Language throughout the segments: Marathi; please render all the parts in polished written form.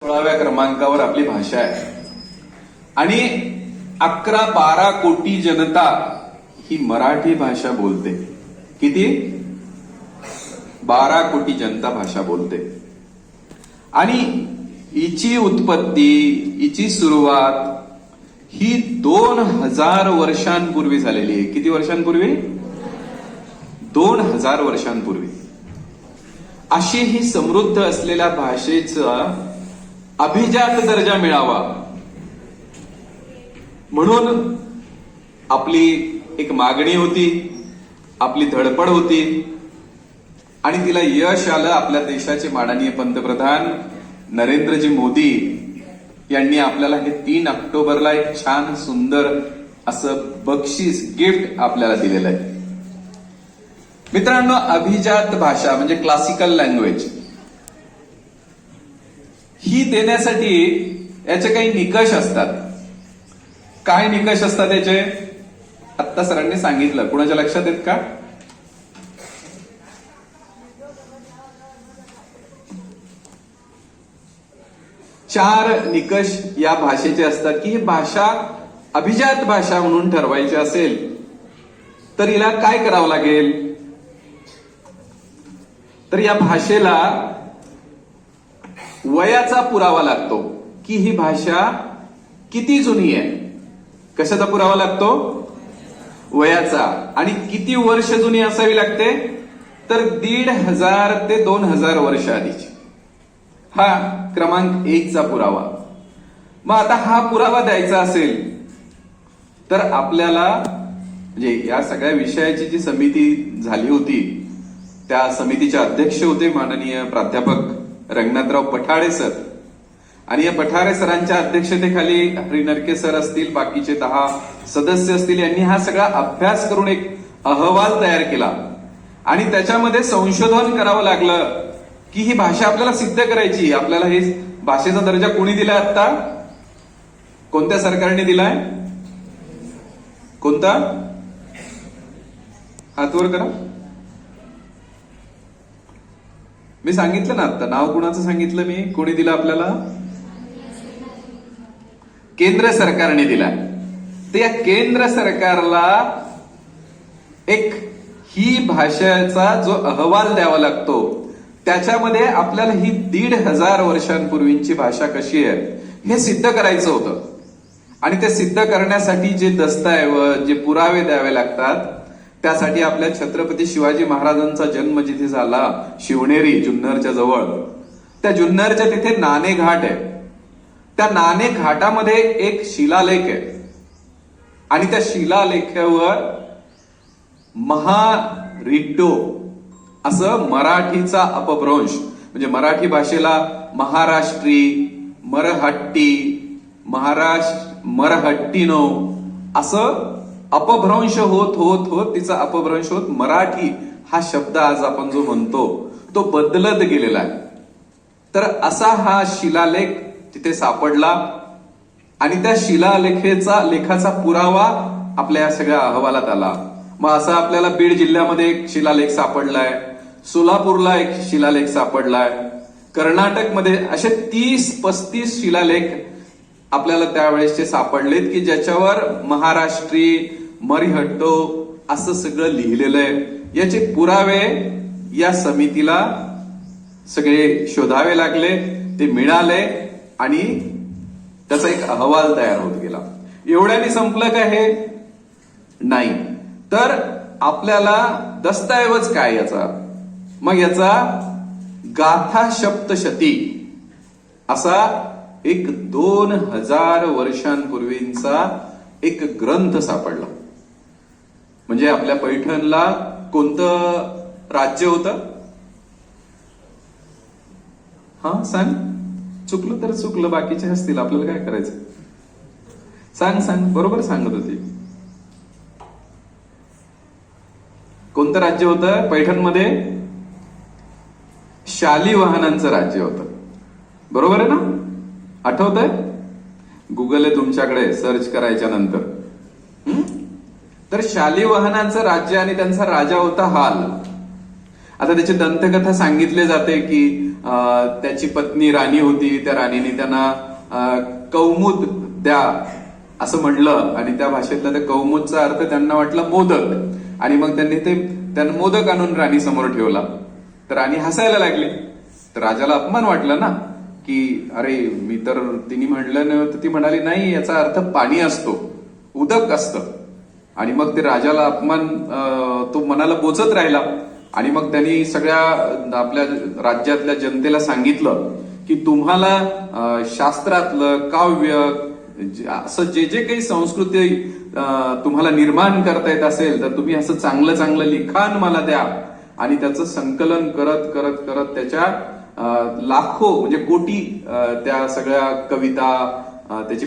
16व्या क्रमांकावर आपली भाषा आहे आणि 11-12 कोटी जनता ही मराठी भाषा बोलते. किती? 12 कोटी जनता भाषा बोलते. आणि हिची उत्पत्ती, हिची सुरुवात ही 2000 वर्षांपूर्वी झालेली आहे. किती वर्षांपूर्वी? 2000 वर्षांपूर्वी. अशी ही समृद्ध असलेल्या भाषेचा अभिजात दर्जा मिळावा म्हणून आपली एक मागणी होती, आपली धडपड होती आणि तिला यश आलं. आपल्या देशाचे माननीय पंतप्रधान नरेंद्रजी मोदी यांनी आपल्याला हे 3 ऑक्टोबरला एक छान सुंदर असं बक्षीस गिफ्ट आपल्याला दिलेलं आहे. मित्रांनो, अभिजात भाषा म्हणजे क्लासिकल लँग्वेज ही देण्यासाठी याचे काही निकष असतात. काय निकष असतात याचे? आत्ता सरांनी सांगितलं. कुणाच्या लक्षात आहेत का? चार निकष या भाषेचे असतात की ही भाषा अभिजात भाषा म्हणून ठरवायची असेल तर हिला काय करावं लागेल? तर या भाषेला वयाचा पुरावा लागतो की ही भाषा किती जुनी आहे. कशाचा पुरावा लागतो? वयाचा. आणि किती वर्ष जुनी असावी लागते? तर 1500 ते 2000 वर्ष आधीची. हा क्रमांक 1 चा पुरावा. मग आता हा पुरावा द्यायचा असेल तर आपल्याला म्हणजे या सगळ्या विषयाची जी समिती झाली होती त्या समितीचे अध्यक्ष होते माननीय प्राध्यापक रंगनाथराव पठाडे सर. आणि या पठारे सरांच्या अध्यक्षतेखाली हरिनरके सर असतील, बाकीचे 10 सदस्य असतील, यांनी हा सगळा अभ्यास करून एक अहवाल तयार केला. आणि त्याच्यामध्ये संशोधन करावं लागलं की ही भाषा आपल्याला सिद्ध करायची. आपल्याला हे भाषेचा दर्जा कोणी दिलाय? आता कोणत्या सरकारने दिलाय? कोणता? हातवर करा. मी सांगितलं ना आता. नाव कुणाचं सांगितलं मी? कोणी दिलं आपल्याला? केंद्र सरकारने दिला. तर या केंद्र सरकारला एक ही भाषेचा जो अहवाल द्यावा लागतो त्याच्यामध्ये आपल्याला ही 1500 वर्षांपूर्वीची भाषा कशी आहे हे सिद्ध करायचं होतं. आणि ते सिद्ध करण्यासाठी जे दस्तऐवज, जे पुरावे द्यावे लागतात त्यासाठी आपल्या छत्रपती शिवाजी महाराजांचा जन्म जिथे झाला शिवनेरी जुन्नरच्या जवळ, त्या जुन्नरच्या तिथे नाणे घाट आहे. त्या नाणे घाटामध्ये एक शिलालेख आहे आणि त्या शिलालेखावर महारिड्डो असं मराठीचा अपभ्रंश म्हणजे मराठी भाषेला महाराष्ट्री, मरहट्टी, मरहट्टीनो असं अपभ्रंश होत होत होत तिचा अपभ्रंश होत मराठी हा शब्द आज आपण जो म्हणतो तो बदलत गेलेला आहे. तर असा हा शिलालेख तिथे सापडला आणि त्या लेखाचा पुरावा आपल्या या सगळ्या अहवालात आला. मग असा आपल्याला बीड जिल्ह्यामध्ये एक शिलालेख सापडलाय, सोलापूरला एक शिलालेख सापडलाय, कर्नाटकमध्ये असे 30-35 शिलालेख आपल्याला त्यावेळेसचे सापडलेत की ज्याच्यावर महाराष्ट्री, मरिहट्टो असं सगळं लिहिलेलं आहे. याचे पुरावे या समितीला सगळे शोधावे लागले, ते मिळाले आणि त्याचा एक अहवाल तयार होत गेला. एवढ्याने संपलं का हे? नाही. तर आपल्याला दस्तऐवज काय याचा? मग याचा गाथा सप्तशती असा एक 2000 वर्षांपूर्वींचा एक ग्रंथ सापडला. म्हणजे आपल्या पैठणला कोणतं राज्य होतं? हा सांग. चुकलं तर चुकलं, बाकीचे असतील, आपल्याला काय करायचं? सांग सांग. बरोबर सांगत होती. कोणतं राज्य होतं पैठणमध्ये? शालिवाहनांचं राज्य होतं. बरोबर आहे ना? आठवतंय? गुगल आहे तुमच्याकडे, सर्च करायच्या नंतर. तर शालिवाहनांचं राज्य आणि त्यांचा राजा होता हाल. आता त्याची दंतकथा सांगितली जाते की त्याची पत्नी राणी होती, त्या राणीने त्यांना कौमुद द्या असं म्हणलं आणि त्या भाषेतला त्या कौमुदचा अर्थ त्यांना वाटला मोदक, आणि मग त्यांनी मोदक आणून राणी समोर ठेवला. तर राणी हसायला लागली. तर राजाला अपमान वाटला ना की अरे मी तर तिने म्हणलं नाही, तर ती म्हणाली नाही, याचा अर्थ पाणी असतो, उदक असतं. आणि मग ते राजाला अपमान तो मनाला बोचत राहिला. आणि मग त्यांनी सगळ्या आपल्या राज्यातल्या जनतेला सांगितलं की तुम्हाला शास्त्रातलं काव्य असं जे जे काही संस्कृती तुम्हाला निर्माण करता येत असेल तर तुम्ही असं चांगलं चांगलं लिखाण मला द्या. आणि त्याचं संकलन करत करत करत त्याच्या लाखो म्हणजे कोटी त्या सगळ्या कविता त्याची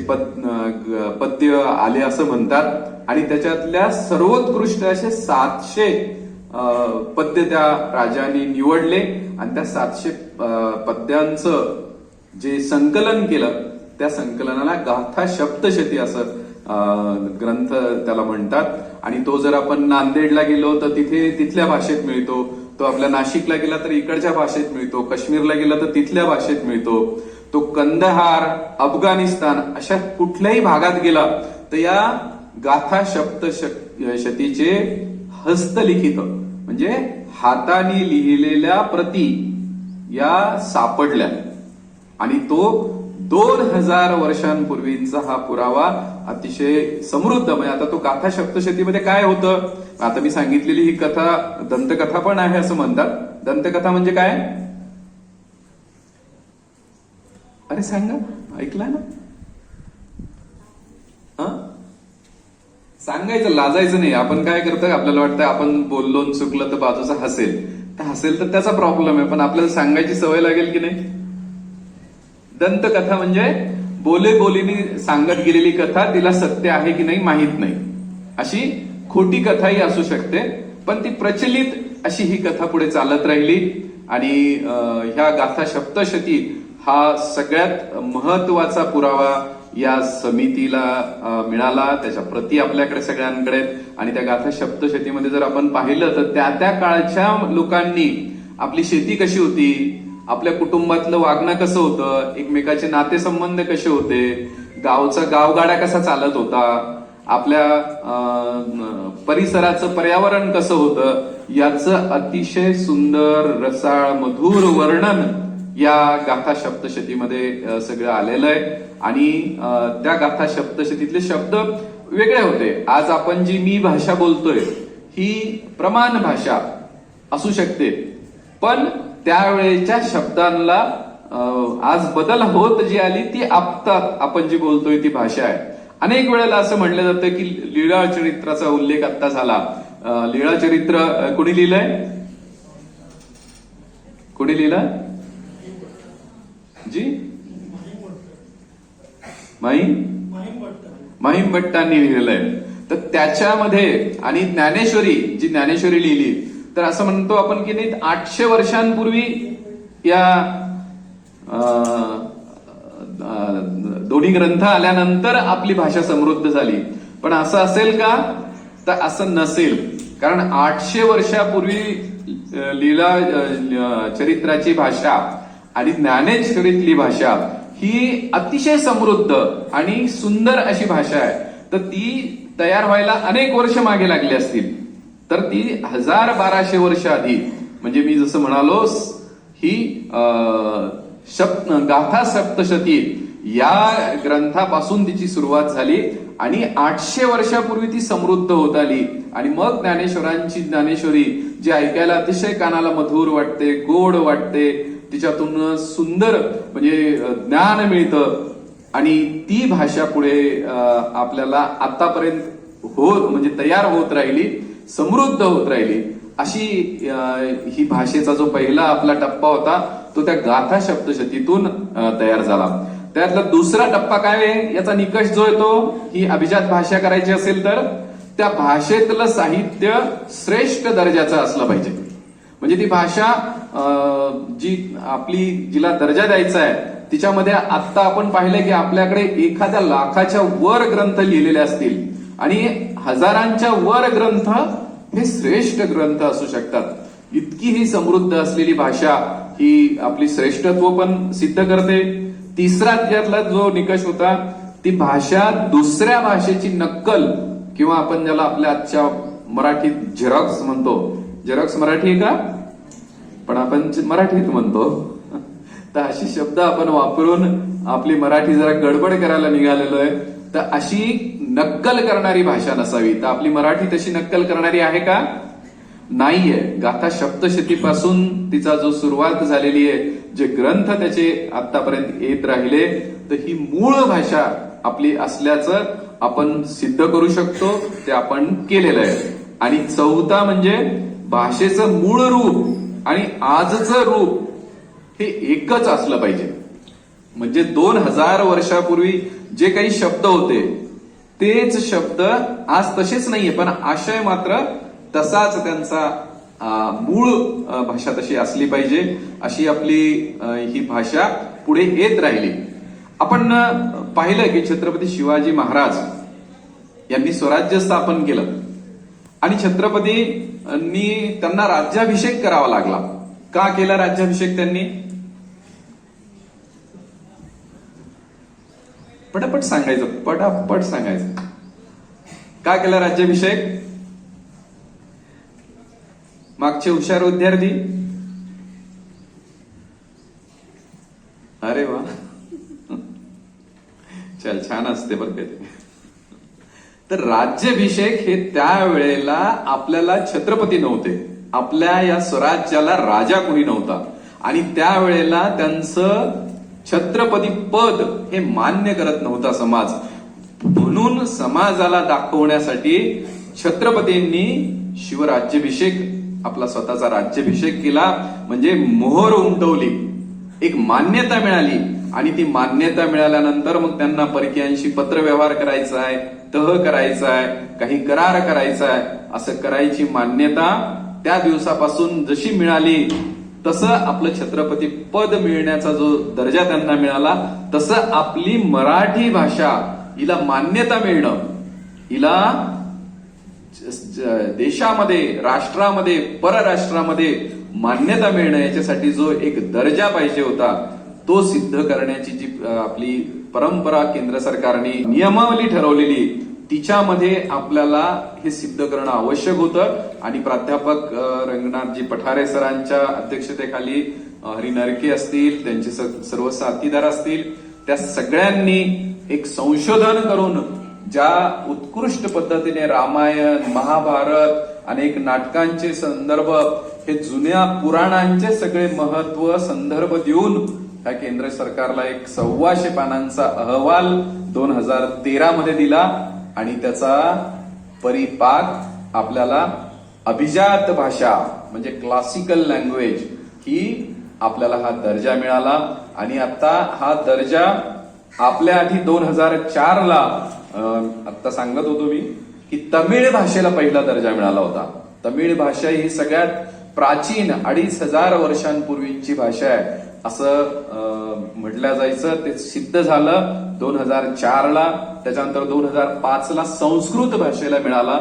पद्य आले असं म्हणतात. आणि त्याच्यातल्या सर्वोत्कृष्ट असे 700 पद्य त्या राजाने निवडले आणि त्या 700 पद्यांचं जे संकलन केलं त्या संकलनाला गाथा सप्तशती असं ग्रंथ त्याला म्हणतात. आणि तो जर आपण नांदेडला गेलो तर तिथल्या भाषेत मिळतो, तो आपल्या नाशिकला गेला तर इकडच्या भाषेत मिळतो, काश्मीरला गेला तर तिथल्या भाषेत मिळतो, तो कंदहार, अफगाणिस्तान अशा कुठल्याही भागात गेला तर या गाथा सप्तशतीचे हस्तलिखित म्हणजे हाताने लिहिलेल्या प्रती या सापडल्या. आणि तो 2000 वर्षांपूर्वीचा हा पुरावा अतिशय समृद्ध. म्हणजे आता तो गाथा सप्तशतीमध्ये काय होतं, आता मी सांगितलेली ही कथा दंतकथा पण आहे असं म्हणतात. दंतकथा म्हणजे काय? अरे सांगा, ऐकला ना? सांगायचं, लाजायचं नाही. आपण काय करतो, आपल्याला वाटतं आपण बोललो चुकलं तर बाजूचा हसेल तर त्याचा प्रॉब्लेम आहे, पण आपल्याला सांगायची सवय लागेल की नाही. दंतकथा म्हणजे बोलीने सांगत गेलेली कथा, तिला सत्य आहे की नाही माहित नाही, अशी खोटी कथाही असू शकते. पण ती प्रचलित अशी ही कथा पुढे चालत राहिली. आणि ह्या गाथा सप्तशती हा सगळ्यात महत्वाचा पुरावा या समितीला मिळाला. त्याच्या प्रती आपल्याकडे सगळ्यांकडे. आणि त्या गाथा सप्तशतीमध्ये जर आपण पाहिलं तर त्या त्या काळच्या लोकांनी आपली शेती कशी होती, आपल्या कुटुंबातलं वागणं कसं होतं, एकमेकाचे नातेसंबंध कसे होते, गावचा गावगाडा कसा चालत होता, आपल्या परिसराचं पर्यावरण कसं होतं, याचं अतिशय सुंदर रसाळ मधुर वर्णन या गाथा सप्तशतीमध्ये सगळं आलेलं आहे. आणि त्या गाथा सप्तशतीतले शब्द वेगळे होते. आज आपण जी मी भाषा बोलतोय ही प्रमाण भाषा असू शकते, पण त्यावेळेच्या शब्दांना आज बदल होत जी आली ती आपण जी बोलतोय ती भाषा आहे. अनेक वेळेला असं म्हणलं जातं की लीळा चरित्राचा उल्लेख आता झाला. लीळा चरित्र कुणी लिहिलंय? कुणी लिहिलं जी? माहीम भट्टांनी लिहिलेलं आहे. तर त्याच्यामध्ये आणि ज्ञानेश्वरी जी ज्ञानेश्वरी लिहिली तर असं म्हणतो आपण की नाही 800 वर्षांपूर्वी या दोन्ही ग्रंथ आल्यानंतर आपली भाषा समृद्ध झाली. पण असं असेल का? तर असं नसेल. कारण 800 वर्षापूर्वी लीला चरित्राची भाषा आणि ज्ञानेश्वरीतली भाषा ही अतिशय समृद्ध आणि सुंदर अशी भाषा आहे. तर ती तयार व्हायला अनेक वर्ष मागे लागली असतील. तर ती 1200 वर्ष आधी म्हणजे मी जसं म्हणालो ही गाथा सप्तशती या ग्रंथापासून तिची सुरुवात झाली आणि 800 वर्षापूर्वी ती समृद्ध होत आली. आणि मग ज्ञानेश्वरांची ज्ञानेश्वरी जी ऐकायला अतिशय कानाला मधुर वाटते, गोड वाटते, तिच्यातून सुंदर म्हणजे ज्ञान मिळतं. आणि ती भाषा पुढे आपल्याला आतापर्यंत म्हणजे तयार होत राहिली, समृद्ध होत राहिली. अशी ही भाषेचा जो पहिला आपला टप्पा होता तो त्या गाथा सप्तशतीतून तयार झाला. त्यातला दुसरा टप्पा काय आहे, याचा निकष जो येतो, ही अभिजात भाषा करायची असेल तर त्या भाषेतलं साहित्य श्रेष्ठ दर्जाचं असलं पाहिजे. म्हणजे ती भाषा जी आपली जिला दर्जा द्यायचा आहे तिच्यामध्ये आता आपण पाहिलं की आपल्याकडे एखाद्या लाखाच्या वर ग्रंथ लिहिलेले असतील आणि हजारांच्या वर ग्रंथ हे श्रेष्ठ ग्रंथ असू शकतात. इतकी ही समृद्ध असलेली भाषा ही आपली श्रेष्ठत्व पण सिद्ध करते. तिसरा त्यातला जो निकष होता, ती भाषा दुसऱ्या भाषेची नक्कल किंवा आपण ज्याला आपल्या आजच्या मराठीत झेरॉक्स म्हणतो. झेरॉक्स मराठी आहे का? पण आपण मराठीत म्हणतो. तर अशी शब्द आपण वापरून आपली मराठी जरा गडबड करायला निघालेलो आहे. तर अशी नक्कल करणारी भाषा नसावी. तर आपली मराठी तशी नक्कल करणारी आहे का? नाहीये. गाथा सप्तशतीपासून तिचा जो सुरुवात झालेली आहे, जे ग्रंथ त्याचे आतापर्यंत येत राहिले, तर ही मूळ भाषा आपली असल्याचं आपण सिद्ध करू शकतो. ते आपण केलेलं आहे. आणि चौथा म्हणजे भाषेचं मूळ रूप आणि आजचं रूप हे एकच असलं पाहिजे. म्हणजे 2000 वर्षापूर्वी जे काही शब्द होते तेच शब्द आज तसेच नाहीये, पण आशय मात्र तसाच त्यांचा मूळ भाषा तशी असली पाहिजे. अशी आपली ही भाषा पुढे येत राहिली. आपण पाहिलं की छत्रपती शिवाजी महाराज यांनी स्वराज्य स्थापन केलं आणि छत्रपतींनी त्यांना राज्याभिषेक करावा लागला. का केला राज्याभिषेक त्यांनी? पटापट सांगायचं, पटापट सांगायचं. का केला राज्याभिषेक? मागचे हुशार विद्यार्थी? अरे वा, चल, छान असते बरं का ते. तर राज्याभिषेक हे त्यावेळेला आपल्याला छत्रपती नव्हते, आपल्या या स्वराज्याला राजा कोणी नव्हता आणि त्यावेळेला त्यांचं छत्रपती पद हे मान्य करत नव्हता समाज. म्हणून समाजाला दाखवण्यासाठी छत्रपतींनी शिवराज्याभिषेक, आपला स्वतःचा राज्याभिषेक केला. म्हणजे मोहर उमटवली, एक मान्यता मिळाली आणि ती मान्यता मिळाल्यानंतर मग त्यांना परकीयांशी पत्रव्यवहार करायचा आहे, तह करायचा आहे, काही करार करायचा आहे. असं करायची मान्यता त्या दिवसापासून जशी मिळाली, तसं आपलं छत्रपती पद मिळण्याचा जो दर्जा त्यांना मिळाला, तसं आपली मराठी भाषा हिला मान्यता मिळणं, हिला देशामध्ये, राष्ट्रामध्ये, परराष्ट्रामध्ये मान्यता मिळणं, याच्यासाठी जो एक दर्जा पाहिजे होता तो सिद्ध करण्याची जी आपली परंपरा केंद्र सरकारने नियमावली ठरवलेली, तिच्यामध्ये आपल्याला हे सिद्ध करणं आवश्यक होतं. आणि प्राध्यापक रंगनाथजी पठारे सरांच्या अध्यक्षतेखाली हरी नरके असतील, त्यांचे सर्व साथीदार असतील, त्या सगळ्यांनी एक संशोधन करून ज्या उत्कृष्ट पद्धतीने रामायण, महाभारत, अनेक नाटकांचे संदर्भ, हे जुन्या पुराणांचे सगळे महत्व संदर्भ देऊन ह्या केंद्र सरकारला एक 125 पानांचा अहवाल 2013 मध्ये दिला. आणि त्याचा परिपाक आपल्याला अभिजात भाषा म्हणजे क्लासिकल लँग्वेज ही आपल्याला हा दर्जा मिळाला. आणि आता हा दर्जा आपल्या आधी 2004 ला आता सांगत होतो मी की तमिळ भाषेला पहिला दर्जा मिळाला होता. तमिळ भाषा ही सगळ्यात प्राचीन 2500 वर्षांपूर्वीची भाषा आहे असं म्हटलं जायचं. ते सिद्ध झालं 2004 ला. त्याच्यानंतर 2005 ला संस्कृत भाषेला मिळाला,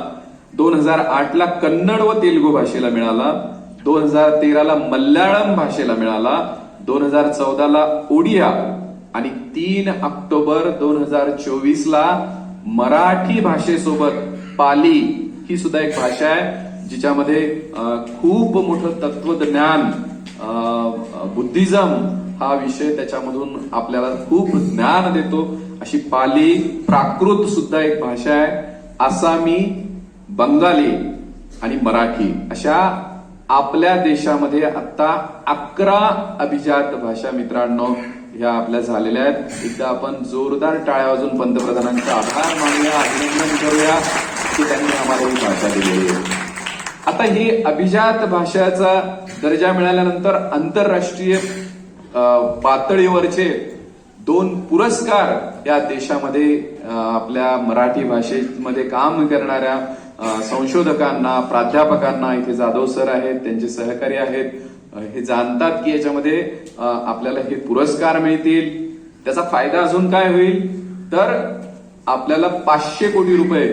2008 ला कन्नड व तेलुगू भाषेला मिळाला, 2013 ला मल्याळम भाषेला मिळाला, 2014 ला ओडिया आणि 3 ऑक्टोबर 2024 ला मराठी भाषेसोबत पाली ही सुद्धा एक भाषा आहे जिच्यामध्ये खूप मोठं तत्वज्ञान, बुद्धिझम हा विषय त्याच्यामधून आपल्याला खूप ज्ञान देतो. अशी पाली, प्राकृत सुद्धा एक भाषा आहे. आसामी, बंगाली आणि मराठी अशा आपल्या देशामध्ये आता 11 अभिजात भाषा मित्रांनो ह्या आपल्या झालेल्या आहेत. एकदा आपण जोरदार टाळ्या वाजून पंतप्रधानांचा आभार मानूया, अभिनंदन करूया की त्यांनी आम्हाला ही भाषा दिलेली आहे. आता ही अभिजात भाषाचा दर्जा मिळाल्यानंतर आंतरराष्ट्रीय पातळीवरचे 2 पुरस्कार या देशामध्ये आपल्या मराठी भाषेमध्ये काम करणाऱ्या संशोधकांना, प्राध्यापकांना, इथे जाधव सर आहेत, त्यांचे सहकारी आहेत, हे जाणतात की याच्यामध्ये आपल्याला हे पुरस्कार मिळतील. त्याचा फायदा अजून काय होईल तर आपल्याला 500 कोटी रुपये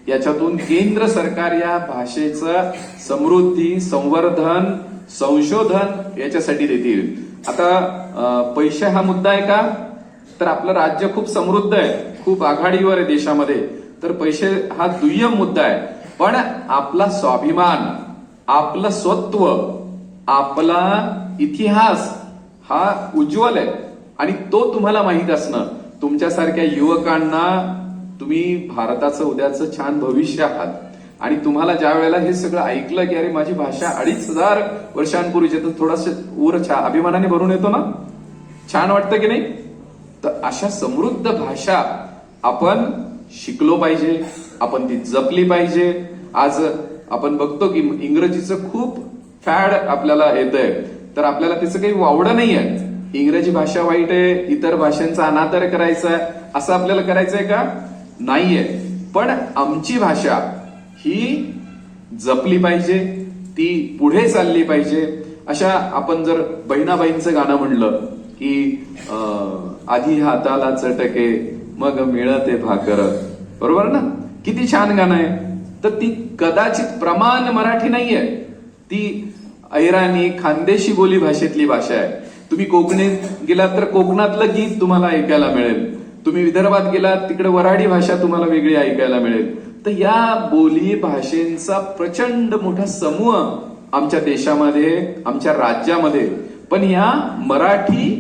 याच्यातून केंद्र सरकार या भाषेचं समृद्धी, संवर्धन, संशोधन याच्यासाठी देतील. आता पैसे हा मुद्दा आहे का? तर आपलं राज्य खूप समृद्ध आहे, खूप आघाडीवर आहे देशामध्ये, तर पैसे हा दुय्यम मुद्दा आहे. पण आपला स्वाभिमान, आपलं स्वत्व, आपला इतिहास हा उज्ज्वल आहे आणि तो तुम्हाला माहित असणं, तुमच्यासारख्या युवकांना तुम्ही भारताचं उद्याचं छान भविष्य आहात. आणि तुम्हाला ज्या वेळेला हे सगळं ऐकलं की अरे माझी भाषा 2500 वर्षांपूर्वीची, तर थोडासा अभिमानाने भरून येतो ना, छान वाटतं की नाही? तर अशा समृद्ध भाषा आपण शिकलो पाहिजे, आपण ती जपली पाहिजे. आज आपण बघतो की इंग्रजीचं खूप फॅड आपल्याला येतंय, तर आपल्याला त्याचं काही वावडं नाहीये. इंग्रजी भाषा वाईट आहे, इतर भाषांचा अनादर करायचा आहे, असं आपल्याला करायचंय का? नाहीये. पण आमची भाषा ही जपली पाहिजे, ती पुढे चालली पाहिजे. अशा आपण जर बहिणाबाईंचं गाणं म्हणलं की आधी हाताला चटके मग मिळते भाकर, बरोबर ना? किती छान गाणं आहे. तर ती कदाचित प्रमाण मराठी नाहीये, ती ऐराणी खानदेशी बोली भाषेतली भाषा आहे. तुम्ही कोकणात गेलात तर कोकणातलं गीत तुम्हाला ऐकायला मिळेल, तुम्ही विदर्भात गेलात तिकडे वऱ्हाडी भाषा तुम्हाला वेगळी ऐकायला मिळेल. तर या बोली भाषेंचा प्रचंड मोठा समूह आमच्या देशामध्ये, आमच्या राज्यामध्ये. पण या मराठी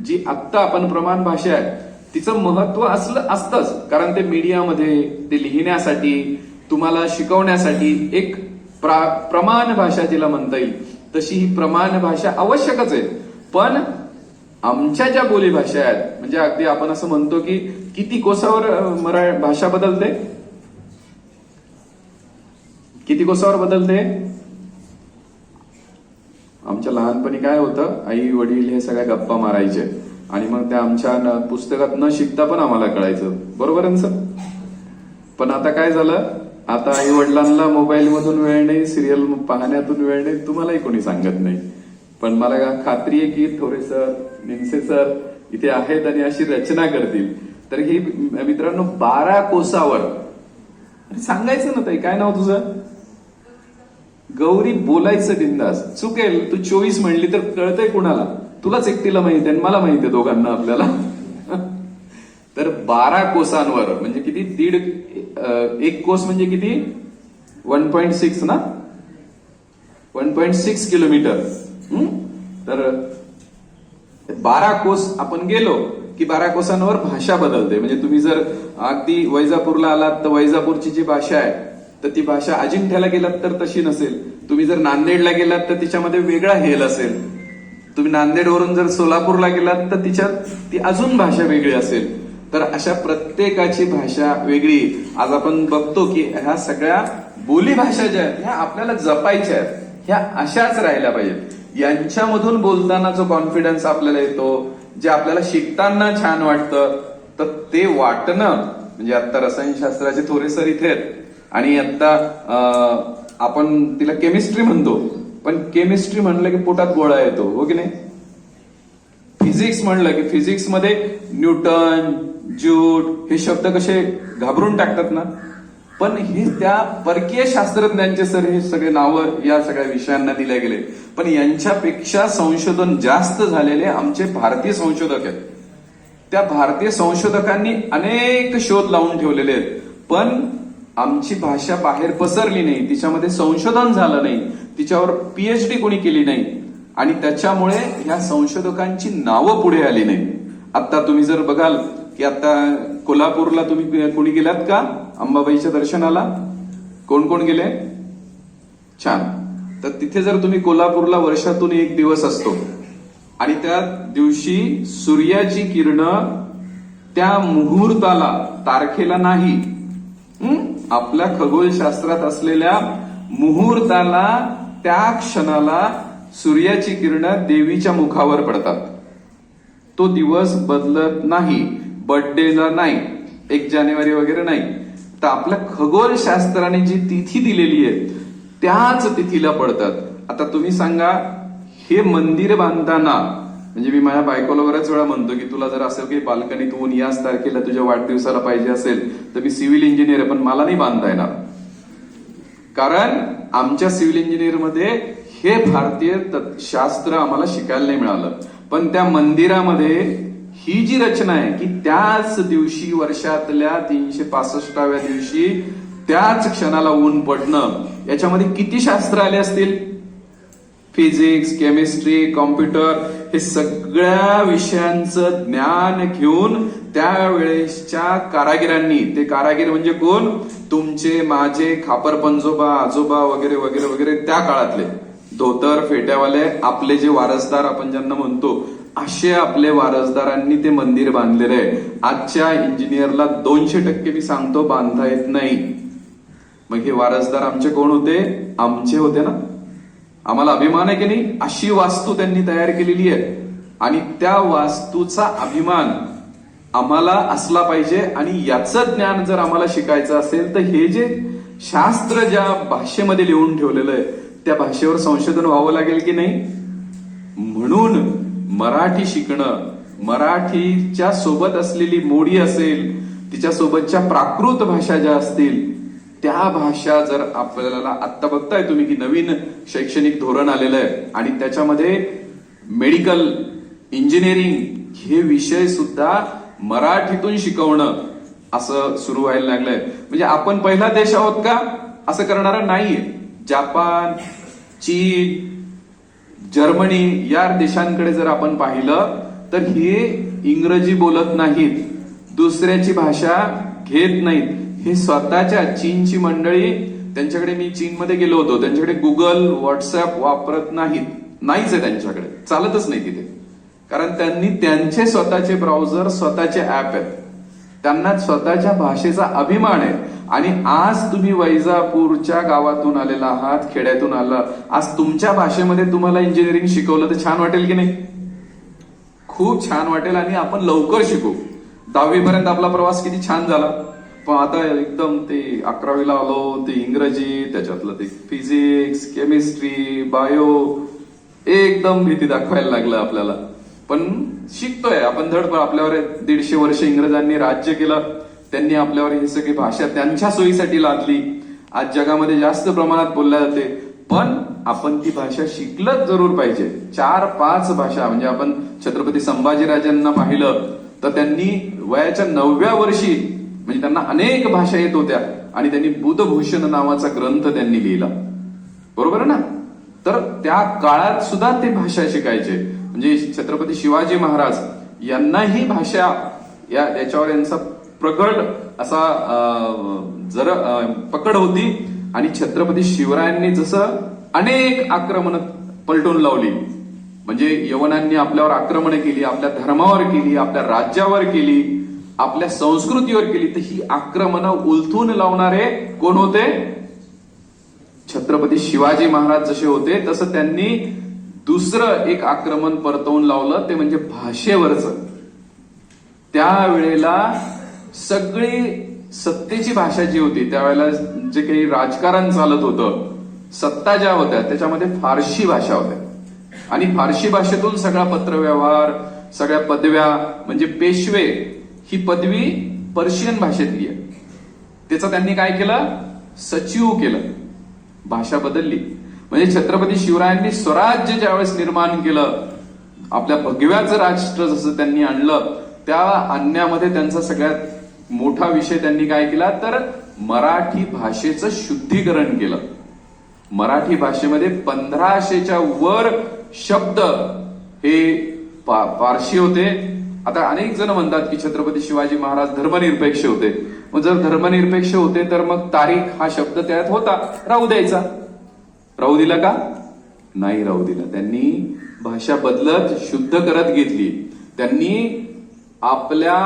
जी आत्ता आपण प्रमाण भाषा आहे तिचं महत्व असतंच, कारण ते मीडियामध्ये, ते लिहिण्यासाठी, तुम्हाला शिकवण्यासाठी एक प्रमाण भाषा जिला म्हणता येईल तशी ही प्रमाण भाषा आवश्यकच आहे. पण आमच्या ज्या बोली भाषा आहेत, म्हणजे अगदी आपण असं म्हणतो की किती कोसावर भाषा बदलते, किती कोसावर बदलते. आमच्या लहानपणी काय होतं, आई वडील हे सगळ्या गप्पा मारायचे आणि मग त्या आमच्या पुस्तकात न शिकता पण आम्हाला कळायचं, बरोबर आहे सर? पण आता काय झालं, आता आई वडिलांना मोबाईल मधून वेळ नाही, सिरियल पाहण्यातून वेळ नाही, तुम्हालाही कोणी सांगत नाही. पण मला खात्री आहे की थोरे सर, निमसे सर इथे आहेत आणि अशी रचना करतील. तर ही मित्रांनो 12 कोसावर सांगायचं ना ताई, काय नाव तुझं? गौरी. बोलायचं बिंदास, चुकेल तू 24 म्हणली तर कळतंय कुणाला? तुलाच एकटीला माहिती आहे, मला माहिती आहे, दोघांना आपल्याला. तर 12 कोसांवर म्हणजे किती? एक कोस म्हणजे किती? 1.6 ना, 1.6 किलोमीटर. तर 12 कोस आपण गेलो की 12 कोसांवर भाषा बदलते. म्हणजे तुम्ही जर अगदी वैजापूरला आलात तर वैजापूरची जी भाषा आहे तर ती भाषा अजिंठ्याला गेलात तर तशी नसेल. तुम्ही जर नांदेडला गेलात तर तिच्यामध्ये वेगळा हेल असेल. तुम्ही नांदेडवरून जर सोलापूरला गेलात तर तिच्यात ती अजून भाषा वेगळी असेल. तर अशा प्रत्येकाची भाषा वेगळी. आज आपण बघतो की ह्या सगळ्या बोली भाषा ज्या आहेत ह्या आपल्याला जपायच्या आहेत, ह्या अशाच राहिल्या पाहिजेत. यांच्यामधून बोलताना जो कॉन्फिडन्स आपल्याला येतो, जे आपल्याला शिकताना छान वाटतं, तर ते वाटणं म्हणजे आता रसायनशास्त्राचे थोरे सर इथे आहेत आणि आता आपण तिला केमिस्ट्री म्हणतो, पण केमिस्ट्री म्हणलं की पोटात गोळा येतो, हो की नाही? फिजिक्स म्हणलं की फिजिक्स मध्ये न्यूटन, ज्यूट हे शब्द कसे घाबरून टाकतात ना. पण हे त्या परकीय शास्त्रज्ञांचे सर हे सगळे नावं या सगळ्या विषयांना दिले गेले. पण यांच्यापेक्षा संशोधन जास्त झालेले आमचे भारतीय संशोधक आहेत. त्या भारतीय संशोधकांनी अनेक शोध लावून ठेवलेले आहेत, पण आमची भाषा बाहेर पसरली नाही, तिच्यामध्ये संशोधन झालं नाही, तिच्यावर पीएचडी कोणी केली नाही आणि त्याच्यामुळे ह्या संशोधकांची नावं पुढे आली नाही. आता तुम्ही जर बघाल की आता कोल्हापूरला तुम्ही कोणी गेलात का अंबाबाईच्या दर्शनाला? कोण कोण गेले? छान. तर तिथे जर तुम्ही कोल्हापूरला वर्षातून एक दिवस असतो आणि त्या दिवशी सूर्याची किरणं त्या मुहूर्ताला, तारखेला नाही, आपल्या खगोलशास्त्रात असलेल्या मुहूर्ताला, त्या क्षणाला सूर्याची किरणं देवीच्या मुखावर पडतात. तो दिवस बदलत नाही, बर्थडेला नाही, 1 जानेवारी वगैरे नाही. तर आपल्या खगोलशास्त्राने जी तिथी दिलेली आहे त्याच तिथीला पडतात. आता तुम्ही सांगा, हे मंदिर बांधताना म्हणजे मी माझ्या बायकोला बऱ्याच वेळा म्हणतो की तुला जर असं काही बाल्कनीत ऊन याच तारखेला तुझ्या वाढदिवसाला पाहिजे असेल तर मी सिव्हिल इंजिनियर आहे, पण मला नाही बांधता येणार. कारण आमच्या सिव्हिल इंजिनियर मध्ये हे भारतीय शास्त्र आम्हाला शिकायला नाही मिळालं. पण त्या मंदिरामध्ये ही जी रचना आहे की त्याच दिवशी, वर्षातल्या 365व्या दिवशी त्याच क्षणाला ऊन पडणं, याच्यामध्ये किती शास्त्र आले असतील. फिजिक्स, केमिस्ट्री, कॉम्प्युटर, हे सगळ्या विषयांचं ज्ञान घेऊन त्यावेळेसच्या कारागिरांनी, ते कारागीर म्हणजे कोण, तुमचे माझे खापर पंजोबा, आजोबा वगैरे वगैरे वगैरे, त्या काळातले धोतर फेट्यावाले आपले जे वारसदार आपण ज्यांना म्हणतो, असे आपले वारसदारांनी ते मंदिर बांधलेलं आहे. आजच्या इंजिनियरला 200% मी सांगतो बांधता येत नाही. मग हे वारसदार आमचे कोण होते, आमचे होते ना. आम्हाला अभिमान आहे की नाही, अशी वास्तू त्यांनी तयार केलेली आहे. आणि त्या वास्तूचा अभिमान आम्हाला असला पाहिजे. आणि याचं ज्ञान जर आम्हाला शिकायचं असेल तर हे जे शास्त्र ज्या भाषेमध्ये लिहून ठेवलेलं आहे त्या भाषेवर संशोधन व्हावं लागेल की नाही. म्हणून मराठी शिकणं, मराठीच्या सोबत असलेली मोडी असेल, तिच्या सोबतच्या प्राकृत भाषा ज्या असतील त्या भाषा जर आपल्याला, आता बघताय तुम्ही की नवीन शैक्षणिक धोरण आलेलं आहे आणि त्याच्यामध्ये मेडिकल, इंजिनिअरिंग हे विषय सुद्धा मराठीतून शिकवणं असं सुरू व्हायला लागलंय. म्हणजे आपण पहिला देश आहोत का असं करणारा नाहीये. जपान, चीन, जर्मनी या देशांकडे जर आपण पाहिलं तर हे इंग्रजी बोलत नाहीत, दुसऱ्याची भाषा घेत नाहीत. हे स्वतःच्या चीनची मंडळी, त्यांच्याकडे मी चीनमध्ये गेलो होतो, त्यांच्याकडे गुगल, व्हॉट्सअप वापरत नाहीत, नाहीच आहे त्यांच्याकडे, चालतच नाही तिथे. कारण त्यांनी त्यांचे स्वतःचे ब्राउझर, स्वतःचे ऍप आहेत, त्यांना स्वतःच्या भाषेचा अभिमान आहे. आणि आज तुम्ही वैजापूरच्या गावातून आलेला आहात, खेड्यातून आला, आज तुमच्या भाषेमध्ये तुम्हाला इंजिनिअरिंग शिकवलं तर छान वाटेल की नाही, खूप छान वाटेल. आणि आपण लवकर शिकू. 10वी पर्यंत आपला प्रवास किती छान झाला, पण आता एकदम ते 11वीला आलो, ते इंग्रजी, त्याच्यातलं ते फिजिक्स, केमिस्ट्री, बायो, एकदम भीती दाखवायला लागलं आपल्याला. पण शिकतोय आपण धडपड. आपल्यावर 150 वर्ष इंग्रजांनी राज्य केलं, त्यांनी आपल्यावर ही सगळी भाषा त्यांच्या सोयीसाठी लादली. आज जगामध्ये जास्त प्रमाणात बोलल्या जाते, पण आपण ती भाषा शिकलंच जरूर पाहिजे. 4-5 भाषा. म्हणजे आपण छत्रपती संभाजीराजांना पाहिलं तर त्यांनी वयाच्या 9व्या वर्षी, म्हणजे त्यांना अनेक भाषा येत होत्या आणि त्यांनी बुधभूषण नावाचा ग्रंथ त्यांनी लिहिला, बरोबर ना. तर त्या काळात सुद्धा ते भाषा शिकायचे. म्हणजे छत्रपती शिवाजी महाराज यांनाही भाषा याच्यावर यांचा प्रगड असा जर पकड होती. आणि छत्रपती शिवरायांनी जसं अनेक आक्रमण पलटून लावली, म्हणजे यवनांनी आपल्यावर आक्रमण केली, आपल्या धर्मावर केली, आपल्या राज्यावर केली, आपल्या संस्कृतीवर केली, तर ही आक्रमणं उलथून लावणारे कोण होते, छत्रपती शिवाजी महाराज जसे होते तसं त्यांनी दुसरं एक आक्रमण परतवून लावलं, ते म्हणजे भाषेवरचं. त्यावेळेला सगळी सत्तेची भाषा जी होती, त्यावेळेला जे काही राजकारण चालत होतं, सत्ता ज्या होत्या त्याच्यामध्ये फारशी भाषा होत्या. आणि फारशी भाषेतून सगळा पत्रव्यवहार, सगळ्या पदव्या, म्हणजे पेशवे ही पदवी पर्शियन भाषेतली आहे. त्याचं त्यांनी काय केलं, सचिव केलं, भाषा बदलली. म्हणजे छत्रपती शिवरायांनी स्वराज्य ज्यावेळेस निर्माण केलं, आपल्या भगव्याचं राष्ट्र जसं त्यांनी आणलं, त्या आणण्यामध्ये त्यांचा सगळ्यात मोठा विषय त्यांनी काय केला, तर मराठी भाषेचं शुद्धीकरण केलं. मराठी भाषेमध्ये 1500च्या वर शब्द हे फारशी होते. आता अनेक जण म्हणतात की छत्रपती शिवाजी महाराज धर्मनिरपेक्ष होते. मग जर धर्मनिरपेक्ष होते तर मग तारीख हा शब्द त्यात होता, राहू द्यायचा. राहू दिला का, नाही राहू दिला. त्यांनी भाषा बदलत शुद्ध करत घेतली. त्यांनी आपल्या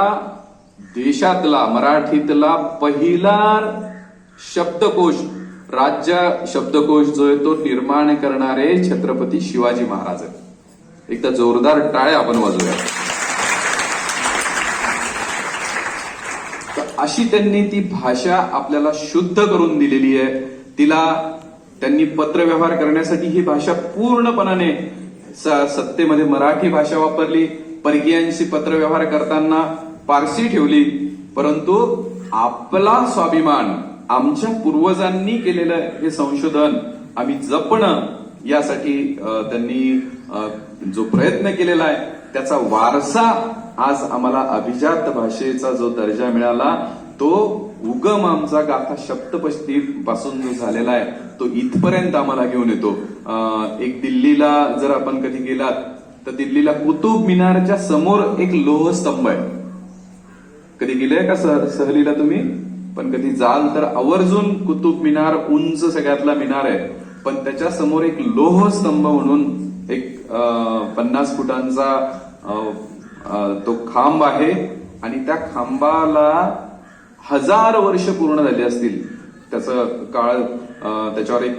देशातला, मराठीतला पहिला शब्दकोश, राज्य शब्दकोश जो आहे तो निर्माण करणारे छत्रपती शिवाजी महाराज आहेत. एकदा जोरदार टाळ्या आपण वाजवूया. अशी त्यांनी ती भाषा आपल्याला शुद्ध करून दिलेली आहे. तिला त्यांनी पत्रव्यवहार करण्यासाठी ही भाषा पूर्णपणाने सत्तेमध्ये मराठी भाषा वापरली, परकीयांशी पत्रव्यवहार करताना पारसी ठेवली, परंतु आपला स्वाभिमान, आमच्या पूर्वजांनी केलेलं हे संशोधन आम्ही जपणं यासाठी त्यांनी जो प्रयत्न केलेला आहे त्याचा वारसा आज आम्हाला अभिजात भाषेचा जो दर्जा मिळाला तो उगम आमचा गाथा सप्तपदी पासून जो झालेला आहे तो इथपर्यंत आम्हाला घेऊन येतो. एक दिल्लीला जर आपण कधी गेलात तर दिल्लीला कुतुब मिनारच्या समोर एक लोहस्तंभ आहे. कधी गेले का सहलीला तुम्ही? पण कधी जाल तर आवर्जून कुतुब मिनार उंच सगळ्यातला मिनार आहे, पण त्याच्या समोर एक लोहस्तंभ म्हणून एक 50 फुटांचा तो खांब आहे आणि त्या खांबाला 1000 वर्ष पूर्ण झाली असतील. त्याचं काळ त्याच्यावर एक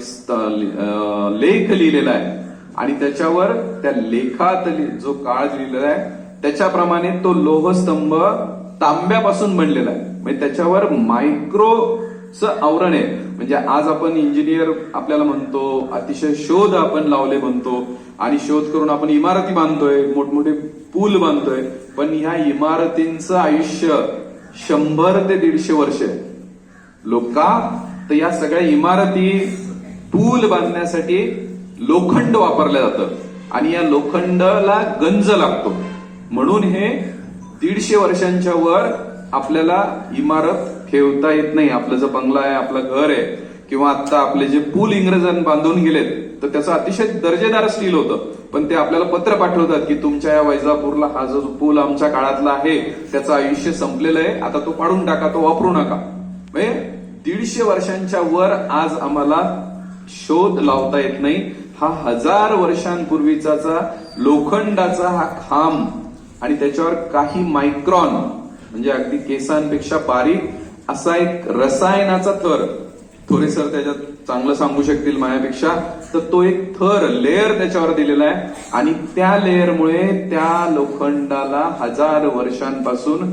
लेख लिहिलेला आहे आणि त्याच्यावर त्या लेखात जो काळ लिहिलेला आहे त्याच्याप्रमाणे तो लोहस्तंभ तांब्यापासून बनलेला आहे. म्हणजे त्याच्यावर मायक्रोचं आवरण आहे. म्हणजे आज आपण इंजिनियर आपल्याला म्हणतो, अतिशय शोध आपण लावले म्हणतो आणि शोध करून आपण इमारती बांधतोय, मोठमोठे पूल बांधतोय, पण ह्या इमारतींचं आयुष्य 100 ते 150 वर्ष आहे. लोका तर या सगळ्या इमारती पूल बांधण्यासाठी लोखंड वापरलं जातं आणि या लोखंडाला गंज लागतो, म्हणून हे 150 वर्षांच्या वर आपल्याला इमारत ठेवता येत नाही. आपलं जो बंगला आहे, आपलं घर आहे किंवा आता आपले जे पूल इंग्रजांनी बांधून गेलेत तर त्याचं अतिशय दर्जेदार स्टील होतं, पण ते आपल्याला पत्र पाठवतात की तुमच्या या वैजापूरला हा जो पूल आमच्या काळातला आहे त्याचं आयुष्य संपलेलं आहे, आता तो पाडून टाका, तो वापरू नका. म्हणजे 150 वर्षांच्या वर आज आम्हाला शोध लावता येत नाही. हा 1000 वर्षांपूर्वीचा लोखंडाचा हा खांब आणि त्याच्यावर काही मायक्रॉन म्हणजे अगदी केसांपेक्षा बारीक असा एक रसायनाचा थर, थोरे सर त्याच्यात चांगलं सांगू शकतील माझ्यापेक्षा, तर तो एक थर लेअर त्याच्यावर दिलेला आहे आणि त्या लेअरमुळे त्या लोखंडाला 1000 वर्षांपासून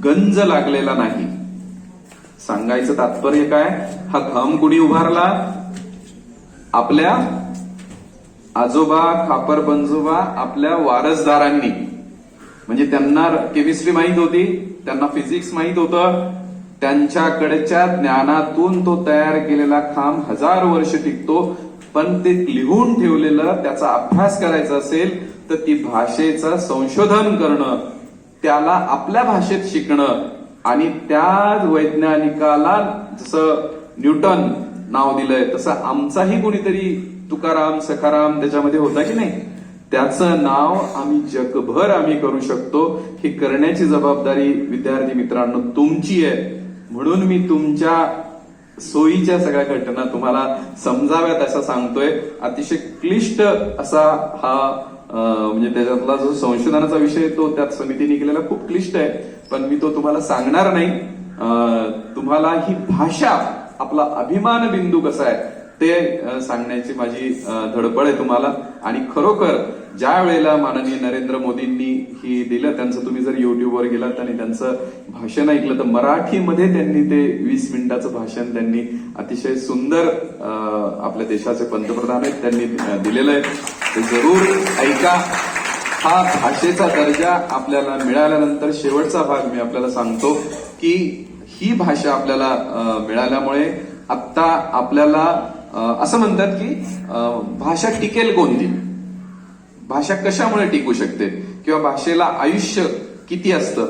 गंज लागलेला नाही. सांगायचं तात्पर्य काय, हा खांब कुणी उभारला? आपल्या आजोबा, खापर पंजोबा, आपल्या वारसदारांनी. म्हणजे त्यांना केमिस्ट्री माहित होती, त्यांना फिजिक्स माहित होतं, त्यांच्याकडच्या ज्ञानातून तो तयार केलेला खांब 1000 वर्ष टिकतो. पण ते लिहून ठेवलेलं त्याचा अभ्यास करायचा असेल तर ती भाषेचं संशोधन करणं, त्याला आपल्या भाषेत शिकणं आणि त्या वैज्ञानिकाला जसं न्यूटन नाव दिलंय तसं आमचाही कोणीतरी तुकाराम सखाराम त्याच्यामध्ये होता की नाही, त्याचं नाव आम्ही जगभर आम्ही करू शकतो. ही करण्याची जबाबदारी विद्यार्थी मित्रांनो तुमची आहे. म्हणून मी तुमच्या सोयीच्या सगळ्या घटना तुम्हाला समजाव्यात असं सांगतोय. अतिशय क्लिष्ट असा हा म्हणजे त्याच्यातला जो संशोधनाचा विषय तो त्यात समितीने केलेला खूप क्लिष्ट आहे, पण मी तो तुम्हाला सांगणार नाही. तुम्हाला ही भाषा आपला अभिमान बिंदू कसा आहे ते सांगण्याची माझी धडपड आहे तुम्हाला. आणि खरोखर ज्या वेळेला माननीय नरेंद्र मोदींनी ही दिलं, त्यांचं तुम्ही जर युट्यूबवर गेलात आणि त्यांचं भाषण ऐकलं तर मराठीमध्ये त्यांनी ते 20 मिनिटाचं भाषण त्यांनी अतिशय सुंदर आपल्या देशाचे पंतप्रधान आहेत त्यांनी दिलेलं आहे, ते जरूर ऐका. हा भाषेचा दर्जा आपल्याला मिळाल्यानंतर शेवटचा भाग मी आपल्याला सांगतो की ही भाषा आपल्याला मिळाल्यामुळे आता आपल्याला असं म्हणतात की भाषा टिकेल कोणती, भाषा कशामुळे टिकू शकते किंवा भाषेला आयुष्य किती असतं,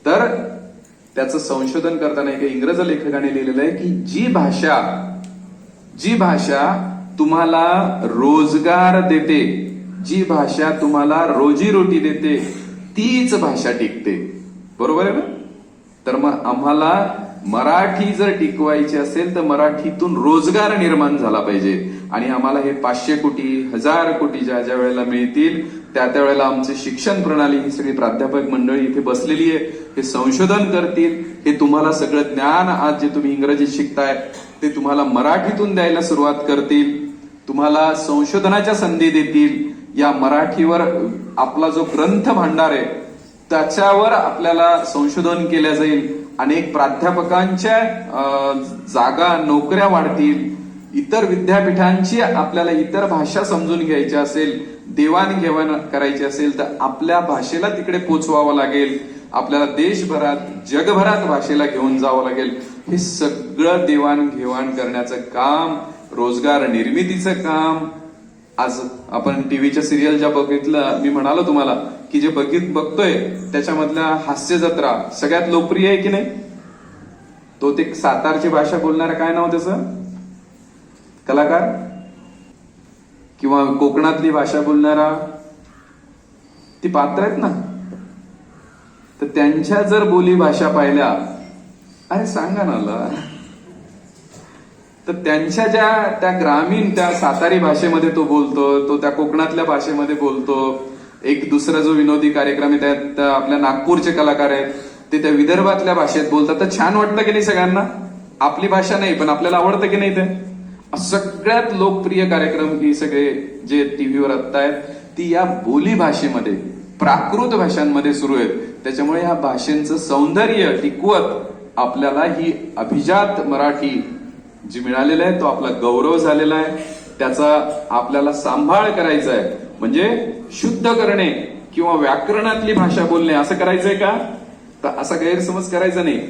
तर त्याचं संशोधन करताना एका इंग्रज लेखकाने लिहिलेलं आहे की जी भाषा तुम्हाला रोजगार देते, जी भाषा तुम्हाला रोजीरोटी देते तीच भाषा टिकते. बरोबर आहे ना? तर मग आम्हाला मराठी जर टिकवायची असेल तर मराठीतून रोजगार निर्माण झाला पाहिजे आणि आम्हाला हे 500 कोटी 1000 कोटी ज्या ज्या वेळेला मिळतील त्या वेळेला आमची शिक्षण प्रणाली ही सगळी प्राध्यापक मंडळी इथे बसलेली आहे, हे संशोधन करतील. हे तुम्हाला सगळं ज्ञान आज जे तुम्ही इंग्रजीत शिकताय ते तुम्हाला मराठीतून द्यायला सुरुवात करतील, तुम्हाला संशोधनाच्या संधी देतील. या मराठीवर आपला जो ग्रंथ भांडार आहे त्याच्यावर आपल्याला संशोधन केलं जाईल, अनेक प्राध्यापकांच्या जागा नोकऱ्या वाढतील, इतर विद्यापीठांची आपल्याला इतर भाषा समजून घ्यायची असेल, देवाणघेवाण करायची असेल, तर आपल्या भाषेला तिकडे पोचवावं लागेल. आपल्याला देशभरात, जगभरात भाषेला घेऊन जावं लागेल. हे सगळं देवाणघेवाण करण्याचं काम, रोजगार निर्मितीचं काम. आज आपण टीव्हीच्या सिरियल ज्या बघितलं, मी म्हणालो तुम्हाला की जे बघतोय त्याच्यामधल्या हास्य जत्रा सगळ्यात लोकप्रिय आहे की नाही. तो ते सातारची भाषा बोलणारा, काय नाव त्याचं, कलाकार, किंवा कोकणातली भाषा बोलणारा, ती पात्र आहेत ना. तर त्यांच्या जर बोली भाषा पाहिल्या, अरे सांगा ना, तर त्यांच्या ज्या त्या ग्रामीण त्या सातारी भाषेमध्ये तो बोलतो, तो त्या कोकणातल्या भाषेमध्ये बोलतो. एक दुसरा जो विनोदी कार्यक्रम आहे त्यात आपल्या नागपूरचे कलाकार आहेत, ते त्या विदर्भातल्या भाषेत बोलतात. तर छान वाटतं की नाही सगळ्यांना. आपली भाषा नाही पण आपल्याला आवडतं की नाही. ते सगळ्यात लोकप्रिय कार्यक्रम ही सगळे जे टीव्हीवर आता आहेत ती या बोली भाषेमध्ये, प्राकृत भाषांमध्ये सुरू आहेत. त्याच्यामुळे या भाषेचं सौंदर्य टिकवत आपल्याला ही अभिजात मराठी जी मिळालेला आहे, तो आपला गौरव झालेला आहे. त्याचा आपल्याला सांभाळ करायचा आहे. म्हणजे शुद्ध करणे किंवा व्याकरणातली भाषा बोलणे असं करायचंय का, तर असा गैरसमज करायचा नाही.